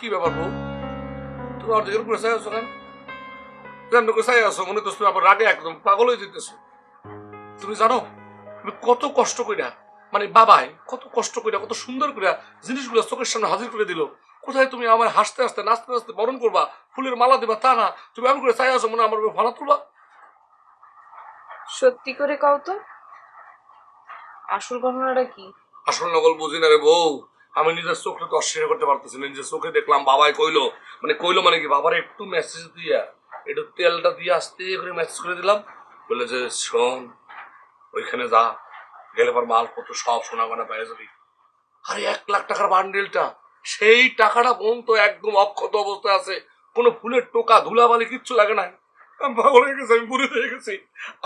কি ব্যাপার বউ, তুমি আমার দিকে করে চাই আছো কেন? কেন করে চাই আছো? মনে তো তুমি আবার রাগে একদম পাগল হয়ে যেতেছো। তুমি জানো তুমি কত কষ্ট কইরা, মানে বাবাই কত কষ্ট কইরা কত সুন্দর কইরা জিনিসগুলো চোখের সামনে হাজির করে দিল। কোথায় তুমি আমার হাসতে হাসতে নাচতে নাচতে বরণ করবা, ফুলের মালা দিবা, তা না তুমি এমন করে চাই আছো মনে আমার ভাড়া তুলবা। সত্যি করে কও তো, আসল ঘটনাটা কি? আসল নকল বুঝি না রে বউ। আমি নিজের চোখে তো অস্বীকার করতে পারতেছি না, নিজের চোখে দেখলাম বাবাই কইলো, মানে কি বাবার একটু মেসেজ দিয়া একটু তেলটা দিয়ে আস্তে করে মেসেজ করে দিলাম, বলে যে শোন ওইখানে যা, গেলে পর মালপত্র সব সোনা গোনা পেয়ে যাবি। আরে 1,00,000 টাকার বান্ডেলটা, সেই টাকাটা বোন তো একদম অক্ষত অবস্থায় আছে, কোনো ফুলের টোকা ধুলাবালি কিচ্ছু লাগে নাই। আমি পাগল হয়ে গেছি, আমি বুড়ি হয়ে গেছি।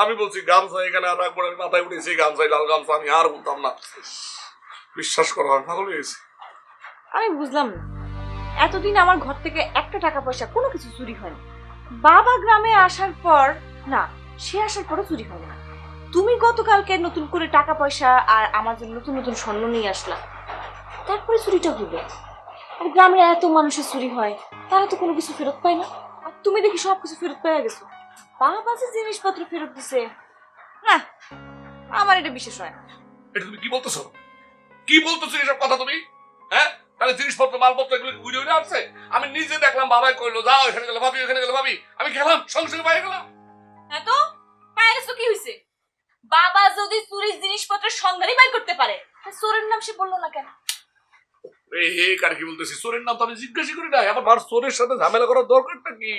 আমি বলছি গামছা এখানে আর রাখবো না, আমি মাথায় উঠেছি গামছাই লাল গামছা, আমি আর বলতাম না। বিশ্বাস করো আমি পাগল হয়ে গেছি। আমি বুঝলাম না, এতদিন আমার ঘর থেকে একটা টাকা পয়সা কোনো কিছু চুরি হয়নি। বাবা গ্রামে আসার পর, না সে আসার পরও চুরি হবে না। তুমি গতকালকে নতুন করে টাকা পয়সা আর আমার জন্য নতুন নতুন স্বর্ণ নিয়ে আসলা, তারপরে চুরিটা হইবে। আর গ্রামের এত মানুষের চুরি হয়, তারা তো কোনো কিছু ফেরত পায় না। আর তুমি দেখি সব কিছু ফেরত পেয়ে গেছো। বাবা যে জিনিসপত্র ফেরত দিছে, না আমার এটা বিশেষ হয় না। এটা তুমি কি বলতেছো? কি বলতেছো এসব কথা তুমি? হ্যাঁ, তাহলে জিনিসপত্র মালপত্র এগুলো উড়ে উড়ে আসছে। আমি নিজে দেখলাম বাবাই কইলো যাও এখানে গেলে ভাবি, এখানে গেলে ভাবি, আমি গেলাম সঙ্গে সঙ্গে পাই গেলাম। হ্যাঁ তো পায়ে গেছো, কি হয়েছে? বাবা যদি চুরির জিনিসপত্রের সন্ধানই বাই করতে পারে, চোরের নাম সে বললো না কেন? এই কার কি বলতেছি? চোরের নাম তো আমি জিজ্ঞাসা করি না। আবার চোরের সাথে ঝামেলা করার দরকারটা কি?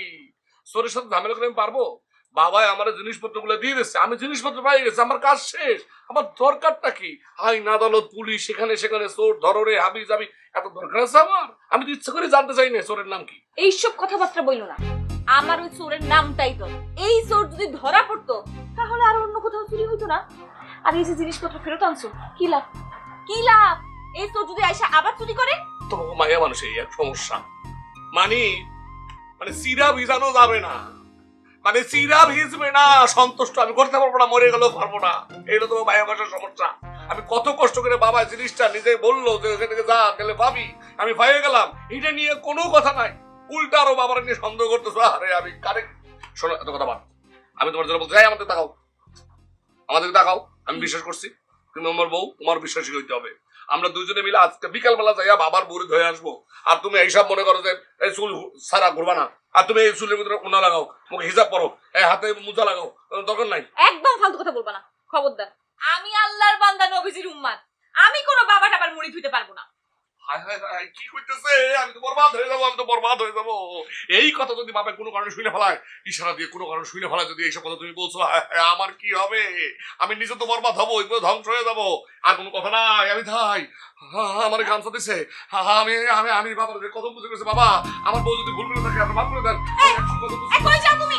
চোরের সাথে ঝামেলা করে আমি পারবো? বাবাই আমার জিনিসপত্র গুলো দিয়ে দিচ্ছে, আমি জিনিসপত্র পাই গেছি, আমার কাজ শেষ। আমার দরকারটা কি? আইন আদালত পুলিশ সেখানে সেখানে চোর ধরে হাবি যাবি, এত দরকার আছে আমার? আমি তো ইচ্ছা করে জানতে চাই না চোরের নাম কি। এইসব কথাবার্তা বইলো না, আমার ওই চোরের নামটাই তো। এই চোর যদি ধরা পড়তো তাহলে আর অন্য কোথাও চুরি হইতো না। আর এই যে জিনিসপত্র ফেরত আনছো, কি লাভ? কি লাভ? এই চোর যদি আইসা আবার চুরি করে? তোমাকে মায়া মানুষ এই এক সমস্যা, মানে মানে চিরা ভিজানো যাবে না, মানে চিরা ভিজবে না, সন্তুষ্ট আমি করতে পারবো না, মরে গেলেও পারবো না। এইটা তো মায়া মানুষের সমস্যা। আমি কত কষ্ট করে বাবা জিনিসটা নিজে বললো যে ওখানে থেকে যা গেলে ভাবি, আমি পাইয়ে গেলাম, এটা নিয়ে কোনো কথা নাই। উল্টা আরো বাবার নিয়ে সন্দেহ করতেছো। আরে আমি কারেক্ট শোনো, এত কথা বাদ। আমি তোমার জন্য বলতে চাই আমাদের তাকাও, আমাদের তাকাও। আমি বিশ্বাস করছি তুমি আমার বউ, তোমার বিশ্বাসী হইতে হবে। আমরা দুজনে মিলে আজকে বিকাল বেলা যাইয়া বাবার বুড়ি ধরে আসবো। আর তুমি এইসব মনে করো যে এই চুল সারা ঘুরবা না, আর তুমি এই চুলের ভিতরে উনা লাগাও, মুখে হিজাব পরো, এই হাতে মোজা লাগাও, দরকার নাই। একদম ফালতু কথা বলবা না, খবরদার। আমি আল্লাহর বান্দা নবীজির উম্মত, আমি কোনো বাবা টাবার মুড়ি ধুইতে পারবো না। হায় হায় হায়, কি কইতেছে? আমি তো বরবাদ হয়ে যাবো, আমি তো বরবাদ হয়ে যাবো। এই কথা যদি বাপে কোনো কারণে শুনে ফেলায়, ইশারা দিয়ে কোনো কারণে শুনে ফেলায়, যদি এইসব কথা তুমি বলছো, হায় হায়, আমার কি হবে? আমি নিজে তো বরবাদ হবো, এগুলো ধ্বংস হয়ে যাবো। আর কোনো কথা নাই। আমি তাই আমার গামছা দিছে, আমি আমি আমি বাবার কত বুঝে গেছে। বাবা আমার বউ যদি ভুল করে থাকে আপনি মাফ করে দেন। কই যাও তুমি?